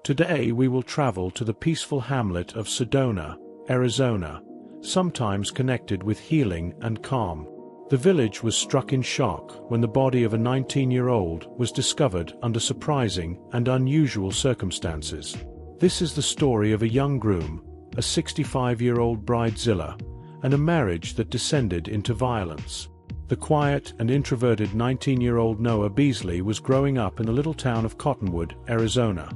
Today we will travel to the peaceful hamlet of Sedona, Arizona, sometimes connected with healing and calm. The village was struck in shock when the body of a 19-year-old was discovered under surprising and unusual circumstances. This is the story of a young groom, a 65-year-old Bridezilla, and a marriage that descended into violence. The quiet and introverted 19-year-old Noah Beasley was growing up in the little town of Cottonwood, Arizona.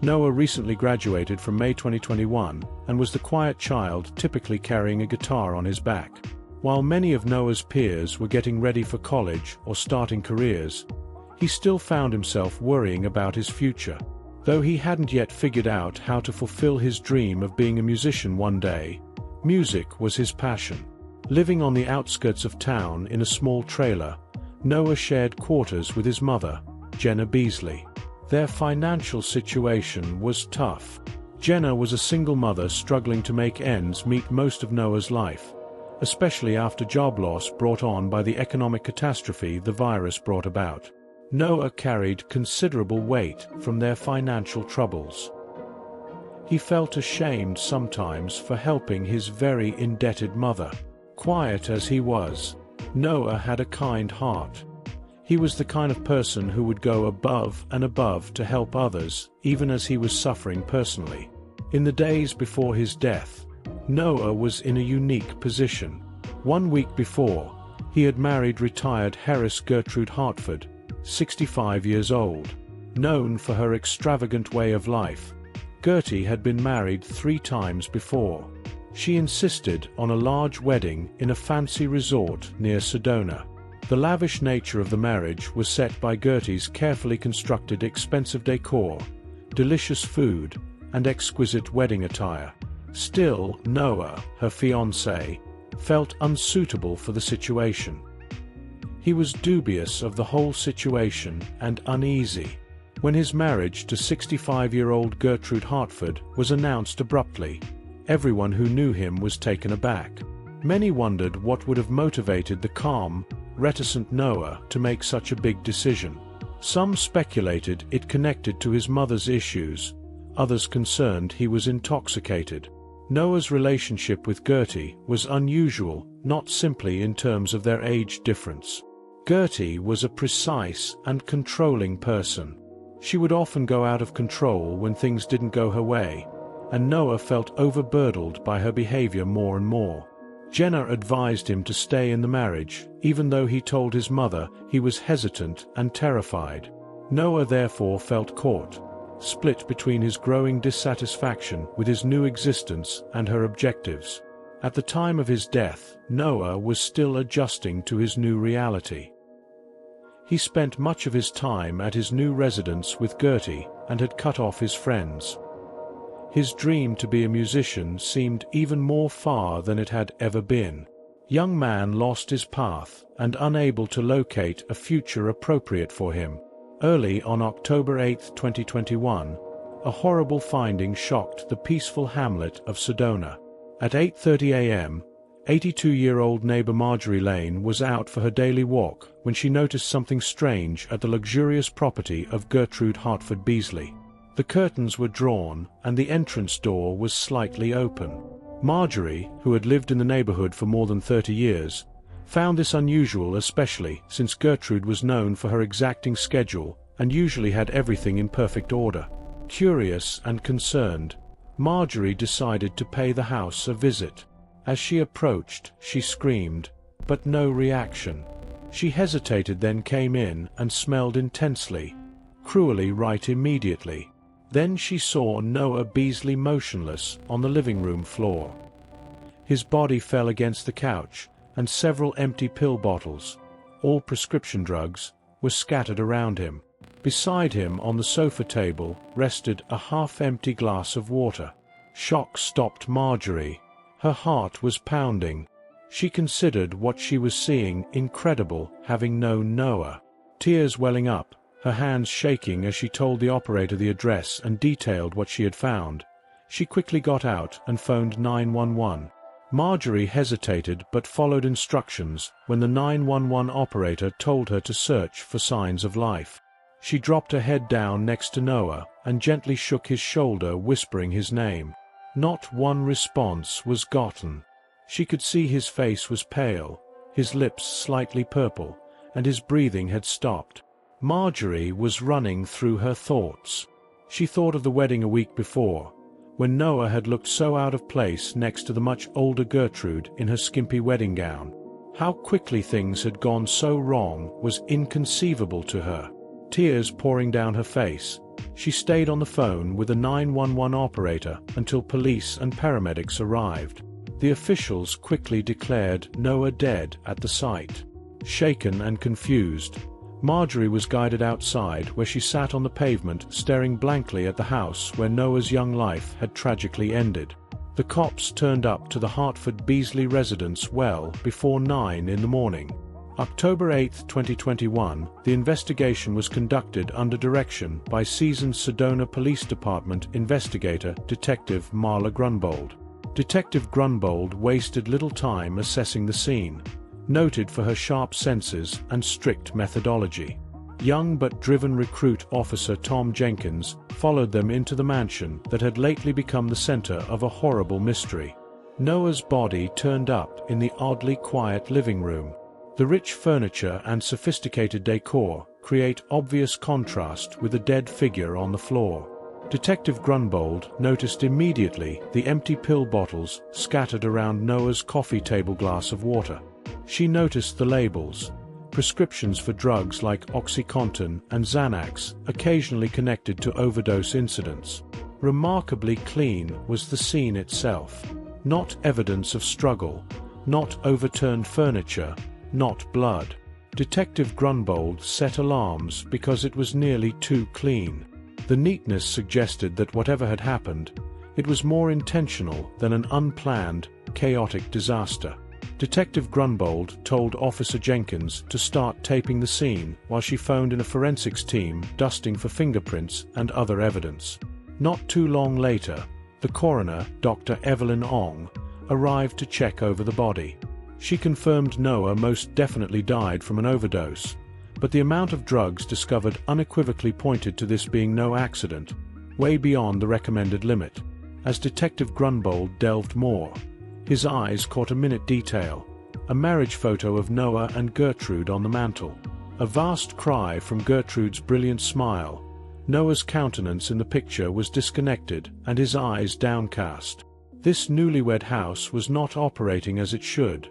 Noah recently graduated from May 2021 and was the quiet child typically carrying a guitar on his back. While many of Noah's peers were getting ready for college or starting careers, he still found himself worrying about his future. Though he hadn't yet figured out how to fulfill his dream of being a musician one day, music was his passion. Living on the outskirts of town in a small trailer, Noah shared quarters with his mother, Jenna Beasley. Their financial situation was tough. Jenna was a single mother struggling to make ends meet most of Noah's life, especially after job loss brought on by the economic catastrophe the virus brought about. Noah carried considerable weight from their financial troubles. He felt ashamed sometimes for helping his very indebted mother. Quiet as he was, Noah had a kind heart. He was the kind of person who would go above and above to help others, even as he was suffering personally. In the days before his death, Noah was in a unique position. 1 week before, he had married retired Harris Gertrude Hartford, 65 years old. Known for her extravagant way of life, Gertie had been married 3 times before. She insisted on a large wedding in a fancy resort near Sedona. The lavish nature of the marriage was set by Gertie's carefully constructed expensive decor, delicious food, and exquisite wedding attire. Still, Noah, her fiancé, felt unsuitable for the situation. He was dubious of the whole situation and uneasy when his marriage to 65-year-old Gertrude Hartford was announced abruptly. Everyone who knew him was taken aback. Many wondered what would have motivated the calm, reticent Noah to make such a big decision. Some speculated it connected to his mother's issues, others concerned he was intoxicated. Noah's relationship with Gertie was unusual, not simply in terms of their age difference. Gertie was a precise and controlling person. She would often go out of control when things didn't go her way, and Noah felt overburdened by her behavior more and more. Jenna advised him to stay in the marriage, even though he told his mother he was hesitant and terrified. Noah therefore felt caught, split between his growing dissatisfaction with his new existence and her objectives. At the time of his death, Noah was still adjusting to his new reality. He spent much of his time at his new residence with Gertie and had cut off his friends. His dream to be a musician seemed even more far than it had ever been. Young man lost his path and unable to locate a future appropriate for him. Early on October 8, 2021, a horrible finding shocked the peaceful hamlet of Sedona. At 8:30 a.m., 82-year-old neighbor Marjorie Lane was out for her daily walk when she noticed something strange at the luxurious property of Gertrude Hartford Beasley. The curtains were drawn and the entrance door was slightly open. Marjorie, who had lived in the neighborhood for more than 30 years, found this unusual, especially since Gertrude was known for her exacting schedule and usually had everything in perfect order. Curious and concerned, Marjorie decided to pay the house a visit. As she approached, she screamed, but no reaction. She hesitated, then came in and smelled intensely, cruelly right immediately. Then she saw Noah Beasley motionless on the living room floor. His body fell against the couch, and several empty pill bottles, all prescription drugs, were scattered around him. Beside him on the sofa table rested a half-empty glass of water. Shock stopped Marjorie. Her heart was pounding. She considered what she was seeing incredible, having known Noah. Tears welling up, her hands shaking as she told the operator the address and detailed what she had found. She quickly got out and phoned 911. Marjorie hesitated but followed instructions when the 911 operator told her to search for signs of life. She dropped her head down next to Noah and gently shook his shoulder, whispering his name. Not one response was gotten. She could see his face was pale, his lips slightly purple, and his breathing had stopped. Marjorie was running through her thoughts. She thought of the wedding a week before, when Noah had looked so out of place next to the much older Gertrude in her skimpy wedding gown. How quickly things had gone so wrong was inconceivable to her. Tears pouring down her face, she stayed on the phone with a 911 operator until police and paramedics arrived. The officials quickly declared Noah dead at the site. Shaken and confused, Marjorie was guided outside, where she sat on the pavement staring blankly at the house where Noah's young life had tragically ended. The cops turned up to the Hartford Beasley residence well before 9 in the morning. October 8, 2021, the investigation was conducted under direction by seasoned Sedona Police Department investigator Detective Marla Grunbold. Detective Grunbold wasted little time assessing the scene, noted for her sharp senses and strict methodology. Young but driven recruit officer Tom Jenkins followed them into the mansion that had lately become the center of a horrible mystery. Noah's body turned up in the oddly quiet living room. The rich furniture and sophisticated decor create obvious contrast with a dead figure on the floor. Detective Grunbold noticed immediately the empty pill bottles scattered around Noah's coffee table glass of water. She noticed the labels, prescriptions for drugs like OxyContin and Xanax, occasionally connected to overdose incidents. Remarkably clean was the scene itself. Not evidence of struggle, not overturned furniture, not blood. Detective Grunbold set alarms because it was nearly too clean. The neatness suggested that whatever had happened, it was more intentional than an unplanned, chaotic disaster. Detective Grunbold told Officer Jenkins to start taping the scene while she phoned in a forensics team dusting for fingerprints and other evidence. Not too long later, the coroner, Dr. Evelyn Ong, arrived to check over the body. She confirmed Noah most definitely died from an overdose, but the amount of drugs discovered unequivocally pointed to this being no accident, way beyond the recommended limit. As Detective Grunbold delved more, his eyes caught a minute detail, a marriage photo of Noah and Gertrude on the mantel. A vast cry from Gertrude's brilliant smile. Noah's countenance in the picture was disconnected and his eyes downcast. This newlywed house was not operating as it should,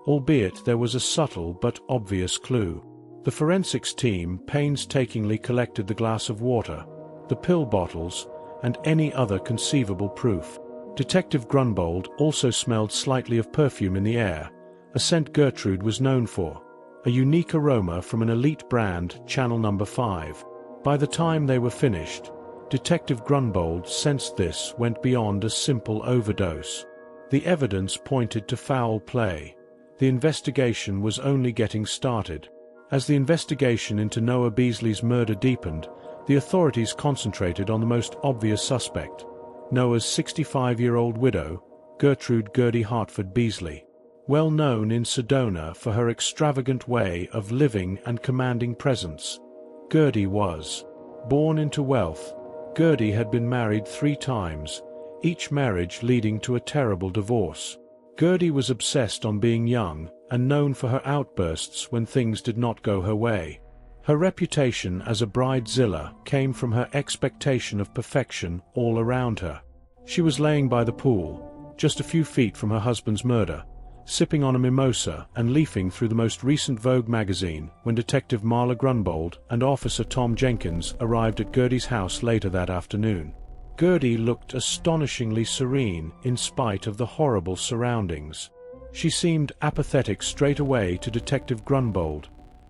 albeit there was a subtle but obvious clue. The forensics team painstakingly collected the glass of water, the pill bottles, and any other conceivable proof. Detective Grunbold also smelled slightly of perfume in the air, a scent Gertrude was known for, a unique aroma from an elite brand, Channel No. 5. By the time they were finished, Detective Grunbold sensed this went beyond a simple overdose. The evidence pointed to foul play. The investigation was only getting started. As the investigation into Noah Beasley's murder deepened, the authorities concentrated on the most obvious suspect, Noah's 65-year-old widow, Gertrude "Gertie" Hartford Beasley. Well known in Sedona for her extravagant way of living and commanding presence, Gertie was. Born into wealth, Gertie had been married 3 times, each marriage leading to a terrible divorce. Gertie was obsessed on being young and known for her outbursts when things did not go her way. Her reputation as a bridezilla came from her expectation of perfection all around her. She was laying by the pool, just a few feet from her husband's murder, sipping on a mimosa and leafing through the most recent Vogue magazine when Detective Marla Grunbold and Officer Tom Jenkins arrived at Gertie's house later that afternoon. Gertie looked astonishingly serene in spite of the horrible surroundings. She seemed apathetic straight away to Detective Grunbold,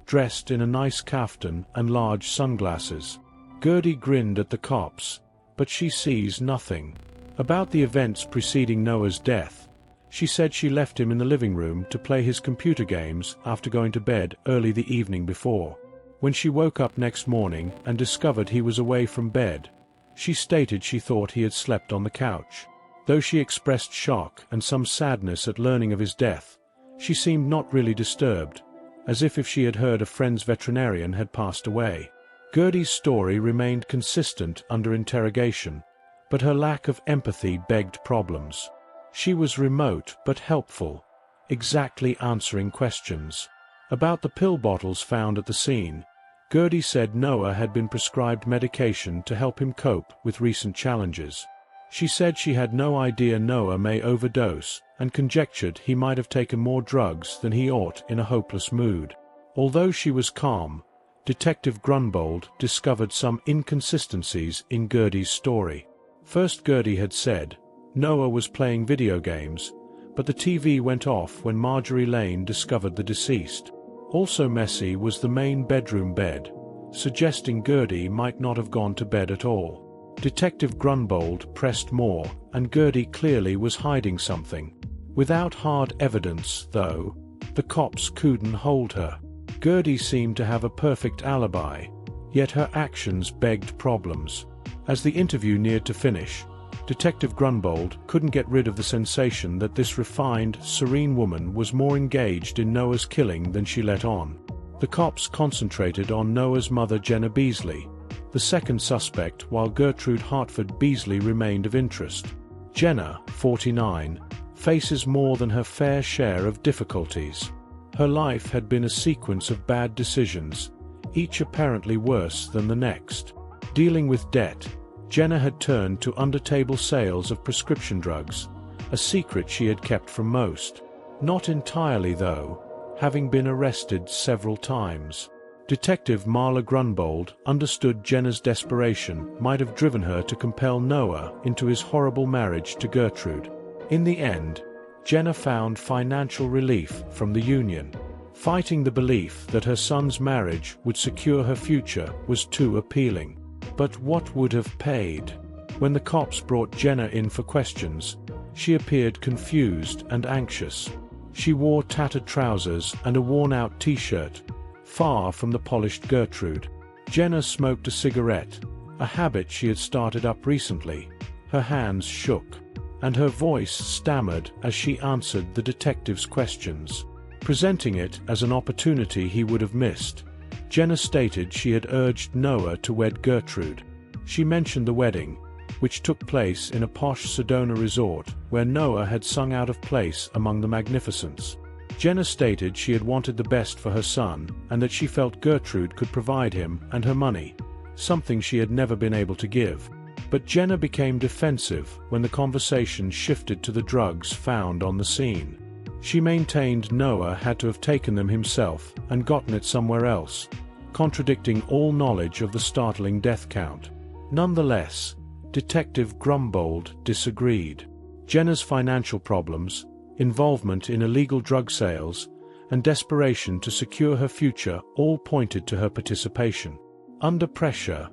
dressed in a nice kaftan and large sunglasses. Gertie grinned at the cops, but she sees nothing. About the events preceding Noah's death, she said she left him in the living room to play his computer games after going to bed early the evening before. When she woke up next morning and discovered he was away from bed, she stated she thought he had slept on the couch. Though she expressed shock and some sadness at learning of his death, she seemed not really disturbed, as if she had heard a friend's veterinarian had passed away. Gertie's story remained consistent under interrogation, but her lack of empathy begged problems. She was remote but helpful, exactly answering questions. About the pill bottles found at the scene, Gertie said Noah had been prescribed medication to help him cope with recent challenges. She said she had no idea Noah may overdose and conjectured he might have taken more drugs than he ought in a hopeless mood. Although she was calm, Detective Grunbold discovered some inconsistencies in Gertie's story. First, Gertie had said Noah was playing video games, but the TV went off when Marjorie Lane discovered the deceased. Also messy was the main bedroom bed, suggesting Gertie might not have gone to bed at all. Detective Grunbold pressed more, and Gertie clearly was hiding something. Without hard evidence, though, the cops couldn't hold her. Gertie seemed to have a perfect alibi, yet her actions begged problems. As the interview neared to finish, Detective Grunbold couldn't get rid of the sensation that this refined, serene woman was more engaged in Noah's killing than she let on. The cops concentrated on Noah's mother, Jenna Beasley, the second suspect, while Gertrude Hartford Beasley remained of interest. Jenna, 49, faces more than her fair share of difficulties. Her life had been a sequence of bad decisions, each apparently worse than the next. Dealing with debt, Jenna had turned to under-table sales of prescription drugs, a secret she had kept from most. Not entirely, though, having been arrested several times. Detective Marla Grunbold understood Jenna's desperation might have driven her to compel Noah into his horrible marriage to Gertrude. In the end, Jenna found financial relief from the union. Fighting the belief that her son's marriage would secure her future was too appealing. But what would have paid? When the cops brought Jenna in for questions, she appeared confused and anxious. She wore tattered trousers and a worn-out t-shirt, far from the polished Gertrude. Jenna smoked a cigarette, a habit she had started up recently. Her hands shook, and her voice stammered as she answered the detective's questions. Presenting it as an opportunity he would have missed, Jenna stated she had urged Noah to wed Gertrude. She mentioned the wedding, which took place in a posh Sedona resort where Noah had sung out of place among the magnificents. Jenna stated she had wanted the best for her son and that she felt Gertrude could provide him and her money, something she had never been able to give. But Jenna became defensive when the conversation shifted to the drugs found on the scene. She maintained Noah had to have taken them himself and gotten it somewhere else, contradicting all knowledge of the startling death count. Nonetheless, Detective Grunbold disagreed. Jenna's financial problems, involvement in illegal drug sales, and desperation to secure her future all pointed to her participation. Under pressure,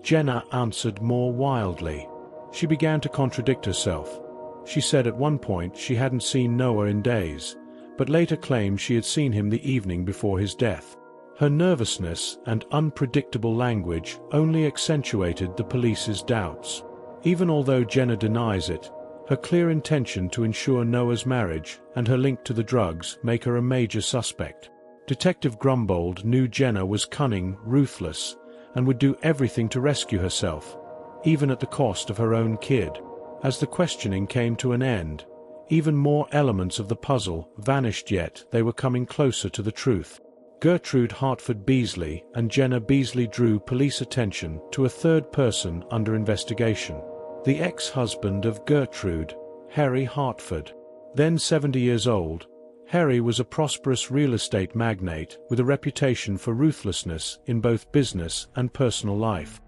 Jenna answered more wildly. She began to contradict herself. She said at one point she hadn't seen Noah in days, but later claimed she had seen him the evening before his death. Her nervousness and unpredictable language only accentuated the police's doubts. Even although Jenna denies it, her clear intention to ensure Noah's marriage and her link to the drugs make her a major suspect. Detective Grunbold knew Jenna was cunning, ruthless, and would do everything to rescue herself, even at the cost of her own kid. As the questioning came to an end, even more elements of the puzzle vanished, yet they were coming closer to the truth. Gertrude Hartford Beasley and Jenna Beasley drew police attention to a third person under investigation. The ex-husband of Gertrude, Harry Hartford. Then 70 years old, Harry was a prosperous real estate magnate with a reputation for ruthlessness in both business and personal life.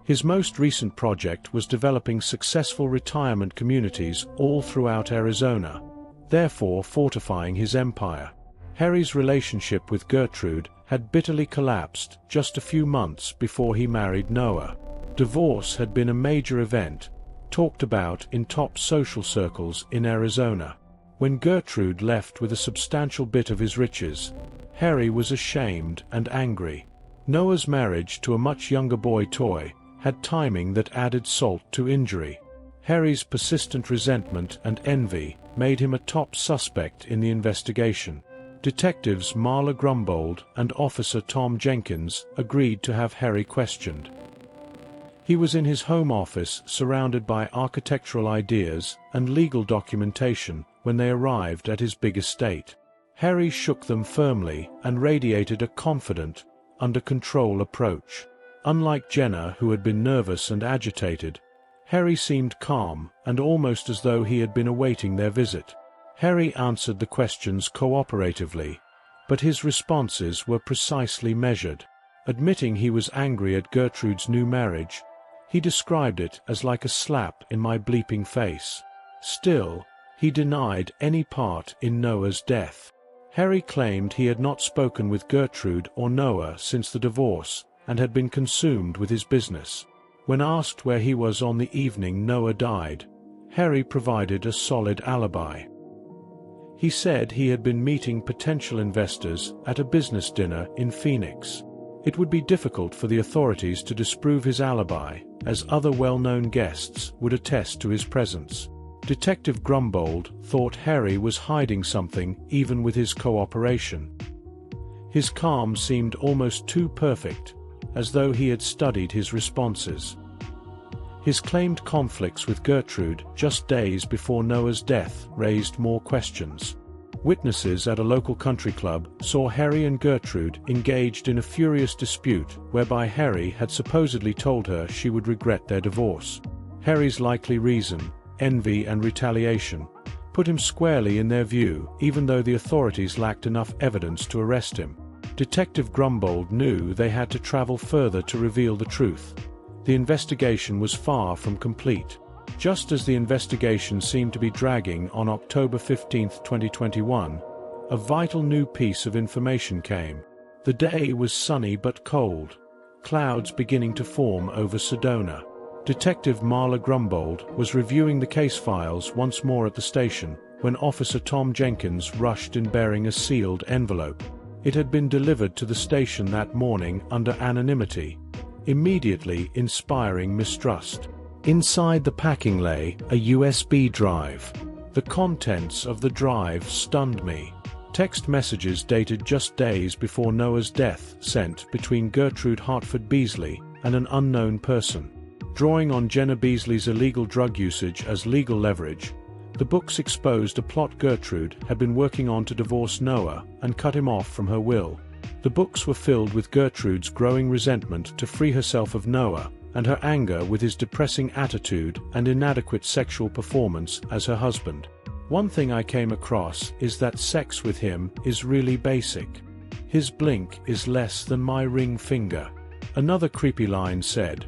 His most recent project was developing successful retirement communities all throughout Arizona, therefore fortifying his empire. Harry's relationship with Gertrude had bitterly collapsed just a few months before he married Noah. Divorce had been a major event, talked about in top social circles in Arizona. When Gertrude left with a substantial bit of his riches, Harry was ashamed and angry. Noah's marriage to a much younger boy toy had timing that added salt to injury. Harry's persistent resentment and envy made him a top suspect in the investigation. Detectives Marla Grumbold and Officer Tom Jenkins agreed to have Harry questioned. He was in his home office surrounded by architectural ideas and legal documentation when they arrived at his big estate. Harry shook them firmly and radiated a confident, under-control approach. Unlike Jenna, who had been nervous and agitated, Harry seemed calm and almost as though he had been awaiting their visit. Harry answered the questions cooperatively, but his responses were precisely measured. Admitting he was angry at Gertrude's new marriage, he described it as like a slap in my bleeping face. Still, he denied any part in Noah's death. Harry claimed he had not spoken with Gertrude or Noah since the divorce and had been consumed with his business. When asked where he was on the evening Noah died, Harry provided a solid alibi. He said he had been meeting potential investors at a business dinner in Phoenix. It would be difficult for the authorities to disprove his alibi, as other well-known guests would attest to his presence. Detective Grumbold thought Harry was hiding something even with his cooperation. His calm seemed almost too perfect, as though he had studied his responses. His claimed conflicts with Gertrude just days before Noah's death raised more questions. Witnesses at a local country club saw Harry and Gertrude engaged in a furious dispute whereby Harry had supposedly told her she would regret their divorce. Harry's likely reason, envy and retaliation, put him squarely in their view even though the authorities lacked enough evidence to arrest him. Detective Grumbold knew they had to travel further to reveal the truth. The investigation was far from complete. Just as the investigation seemed to be dragging on October 15, 2021, a vital new piece of information came. The day was sunny but cold, clouds beginning to form over Sedona. Detective Marla Grumbold was reviewing the case files once more at the station when Officer Tom Jenkins rushed in bearing a sealed envelope. It had been delivered to the station that morning under anonymity, immediately inspiring mistrust. Inside the packing lay a USB drive. The contents of the drive stunned me. Text messages dated just days before Noah's death sent between Gertrude Hartford Beasley and an unknown person. Drawing on Jenna Beasley's illegal drug usage as legal leverage, the books exposed a plot Gertrude had been working on to divorce Noah and cut him off from her will. The books were filled with Gertrude's growing resentment to free herself of Noah and her anger with his depressing attitude and inadequate sexual performance as her husband. One thing I came across is that sex with him is really basic. His blink is less than my ring finger. Another creepy line said,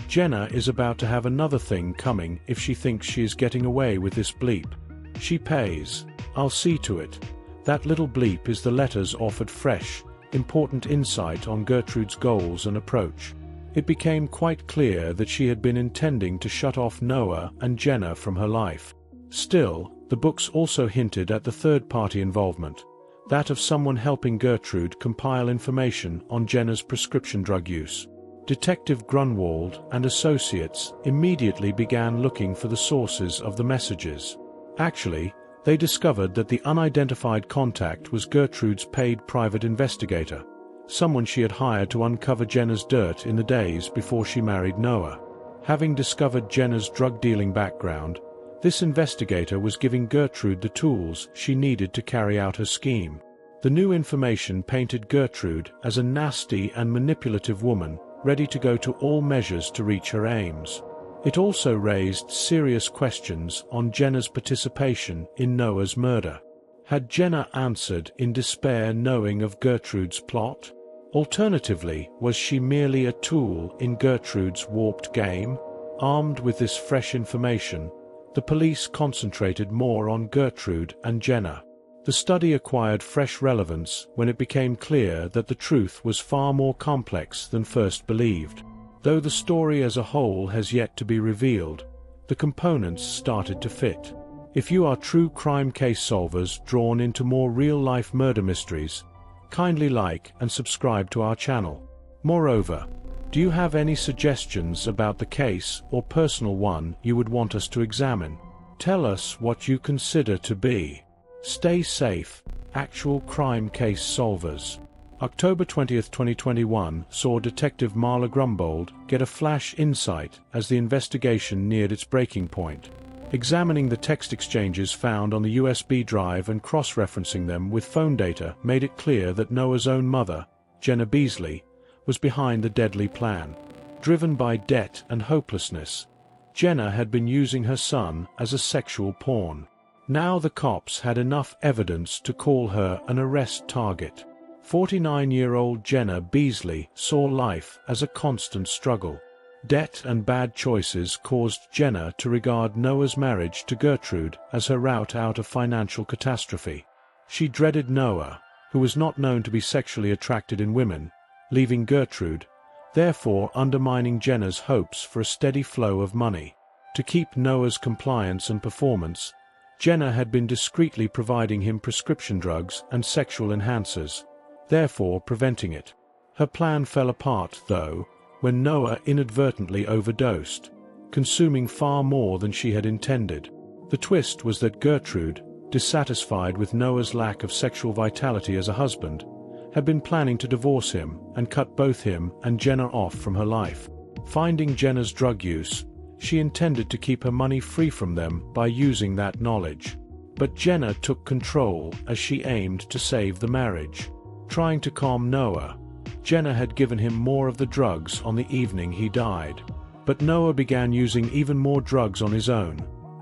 Jenna is about to have another thing coming if she thinks she is getting away with this bleep. She pays. I'll see to it. That little bleep is the letters offered fresh, important insight on Gertrude's goals and approach. It became quite clear that she had been intending to shut off Noah and Jenna from her life. Still, the books also hinted at the third-party involvement, that of someone helping Gertrude compile information on Jenna's prescription drug use. Detective Grunwald and associates immediately began looking for the sources of the messages. Actually, they discovered that the unidentified contact was Gertrude's paid private investigator, someone she had hired to uncover Jenna's dirt in the days before she married Noah. Having discovered Jenna's drug-dealing background, this investigator was giving Gertrude the tools she needed to carry out her scheme. The new information painted Gertrude as a nasty and manipulative woman, ready to go to all measures to reach her aims. It also raised serious questions on Jenna's participation in Noah's murder. Had Jenna answered in despair knowing of Gertrude's plot? Alternatively, was she merely a tool in Gertrude's warped game? Armed with this fresh information, the police concentrated more on Gertrude and Jenna. The study acquired fresh relevance when it became clear that the truth was far more complex than first believed. Though the story as a whole has yet to be revealed, the components started to fit. If you are true crime case solvers drawn into more real-life murder mysteries, kindly like and subscribe to our channel. Moreover, do you have any suggestions about the case or personal one you would want us to examine? Tell us what you consider to be. Stay safe, actual crime case solvers. October 20, 2021 saw Detective Marla Grumbold get a flash insight as the investigation neared its breaking point. Examining the text exchanges found on the USB drive and cross-referencing them with phone data made it clear that Noah's own mother, Jenna Beasley, was behind the deadly plan. Driven by debt and hopelessness, Jenna had been using her son as a sexual pawn. Now the cops had enough evidence to call her an arrest target. 49-year-old Jenna Beasley saw life as a constant struggle. Debt and bad choices caused Jenna to regard Noah's marriage to Gertrude as her route out of financial catastrophe. She dreaded Noah, who was not known to be sexually attracted in women, leaving Gertrude, therefore undermining Jenna's hopes for a steady flow of money. To keep Noah's compliance and performance, Jenna had been discreetly providing him prescription drugs and sexual enhancers, therefore preventing it. Her plan fell apart, though, when Noah inadvertently overdosed, consuming far more than she had intended. The twist was that Gertrude, dissatisfied with Noah's lack of sexual vitality as a husband, had been planning to divorce him and cut both him and Jenna off from her life. Finding Jenna's drug use, she intended to keep her money free from them by using that knowledge. But Jenna took control as she aimed to save the marriage. Trying to calm Noah, Jenna had given him more of the drugs on the evening he died. But Noah began using even more drugs on his own,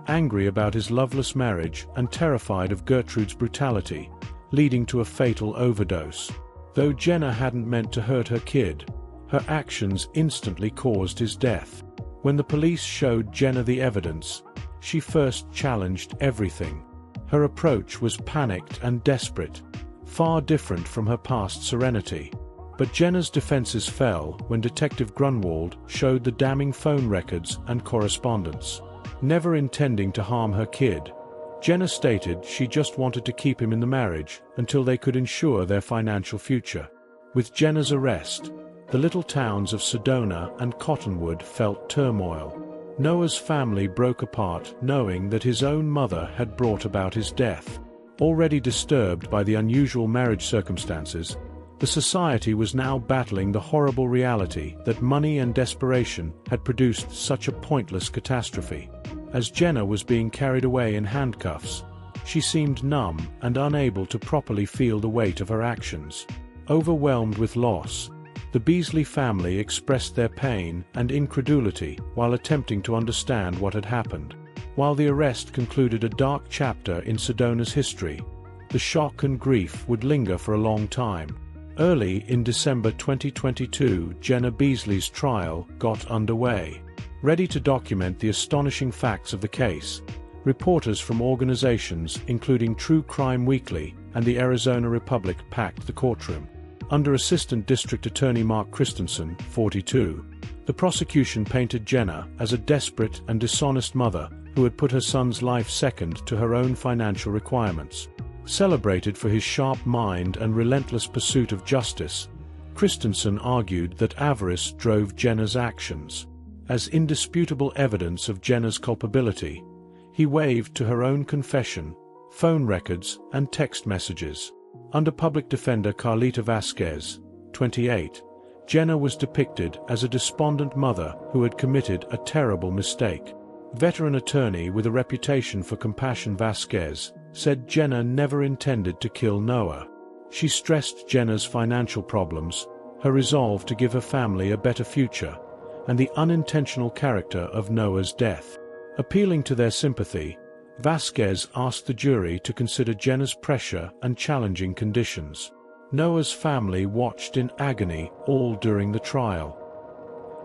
angry about his loveless marriage and terrified of Gertrude's brutality, leading to a fatal overdose. Though Jenna hadn't meant to hurt her kid, her actions instantly caused his death. When the police showed Jenna the evidence, she first challenged everything. Her approach was panicked and desperate, far different from her past serenity. But Jenna's defenses fell when Detective Grunwald showed the damning phone records and correspondence. Never intending to harm her kid, Jenna stated she just wanted to keep him in the marriage until they could ensure their financial future. With Jenna's arrest, the little towns of Sedona and Cottonwood felt turmoil. Noah's family broke apart knowing that his own mother had brought about his death. Already disturbed by the unusual marriage circumstances, the society was now battling the horrible reality that money and desperation had produced such a pointless catastrophe. As Jenna was being carried away in handcuffs, she seemed numb and unable to properly feel the weight of her actions. Overwhelmed with loss, the Beasley family expressed their pain and incredulity while attempting to understand what had happened. While the arrest concluded a dark chapter in Sedona's history, the shock and grief would linger for a long time. Early in December 2022, Jenna Beasley's trial got underway. Ready to document the astonishing facts of the case, reporters from organizations including True Crime Weekly and the Arizona Republic packed the courtroom. Under Assistant District Attorney Mark Christensen, 42, the prosecution painted Jenna as a desperate and dishonest mother who had put her son's life second to her own financial requirements. Celebrated for his sharp mind and relentless pursuit of justice, Christensen argued that avarice drove Jenna's actions. As indisputable evidence of Jenna's culpability, he waved to her own confession, phone records, and text messages. Under public defender Carlita Vasquez, 28, Jenna was depicted as a despondent mother who had committed a terrible mistake. Veteran attorney with a reputation for compassion Vasquez said Jenna never intended to kill Noah. She stressed Jenna's financial problems, her resolve to give her family a better future, and the unintentional character of Noah's death. Appealing to their sympathy, Vasquez asked the jury to consider Jenna's pressure and challenging conditions. Noah's family watched in agony all during the trial.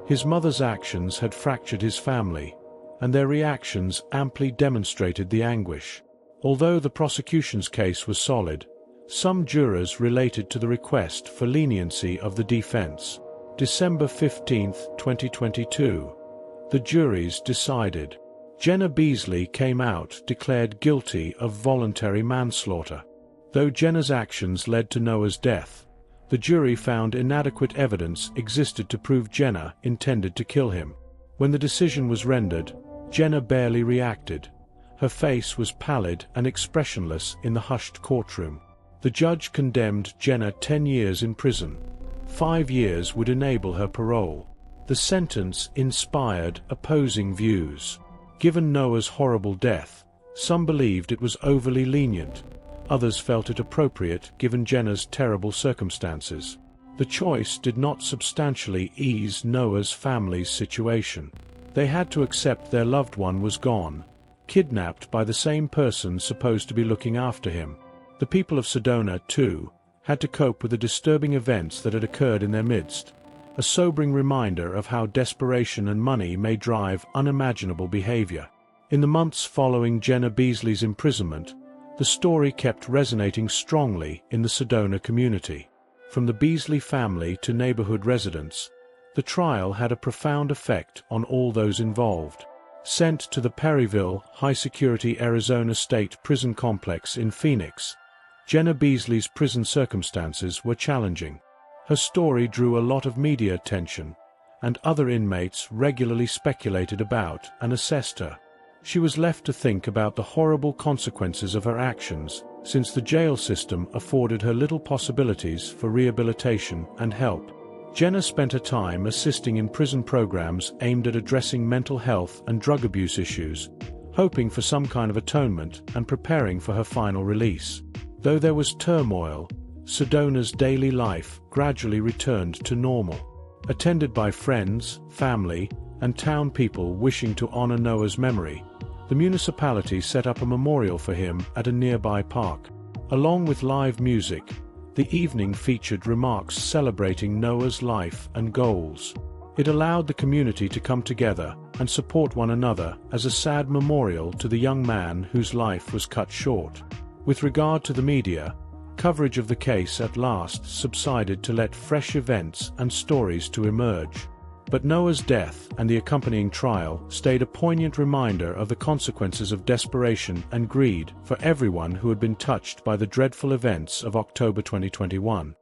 His mother's actions had fractured his family, and their reactions amply demonstrated the anguish. Although the prosecution's case was solid, some jurors related to the request for leniency of the defense. December 15, 2022, the juries decided. Jenna Beasley came out declared guilty of voluntary manslaughter. Though Jenna's actions led to Noah's death, the jury found inadequate evidence existed to prove Jenna intended to kill him. When the decision was rendered, Jenna barely reacted. Her face was pallid and expressionless in the hushed courtroom. The judge condemned Jenna 10 years in prison. 5 years would enable her parole. The sentence inspired opposing views. Given Noah's horrible death, some believed it was overly lenient. Others felt it appropriate given Jenna's terrible circumstances. The choice did not substantially ease Noah's family's situation. They had to accept their loved one was gone, kidnapped by the same person supposed to be looking after him. The people of Sedona, too, had to cope with the disturbing events that had occurred in their midst, a sobering reminder of how desperation and money may drive unimaginable behavior. In the months following Jenna Beasley's imprisonment, the story kept resonating strongly in the Sedona community. From the Beasley family to neighborhood residents, the trial had a profound effect on all those involved. Sent to the Perryville high-security Arizona State Prison Complex in Phoenix, Jenna Beasley's prison circumstances were challenging. Her story drew a lot of media attention, and other inmates regularly speculated about and assessed her. She was left to think about the horrible consequences of her actions, since the jail system afforded her little possibilities for rehabilitation and help. Jenna spent her time assisting in prison programs aimed at addressing mental health and drug abuse issues, hoping for some kind of atonement and preparing for her final release. Though there was turmoil, Sedona's daily life gradually returned to normal. Attended by friends, family, and town people wishing to honor Noah's memory, the municipality set up a memorial for him at a nearby park. Along with live music, the evening featured remarks celebrating Noah's life and goals. It allowed the community to come together and support one another as a sad memorial to the young man whose life was cut short. With regard to the media, coverage of the case at last subsided to let fresh events and stories to emerge. But Noah's death and the accompanying trial stayed a poignant reminder of the consequences of desperation and greed for everyone who had been touched by the dreadful events of October 2021.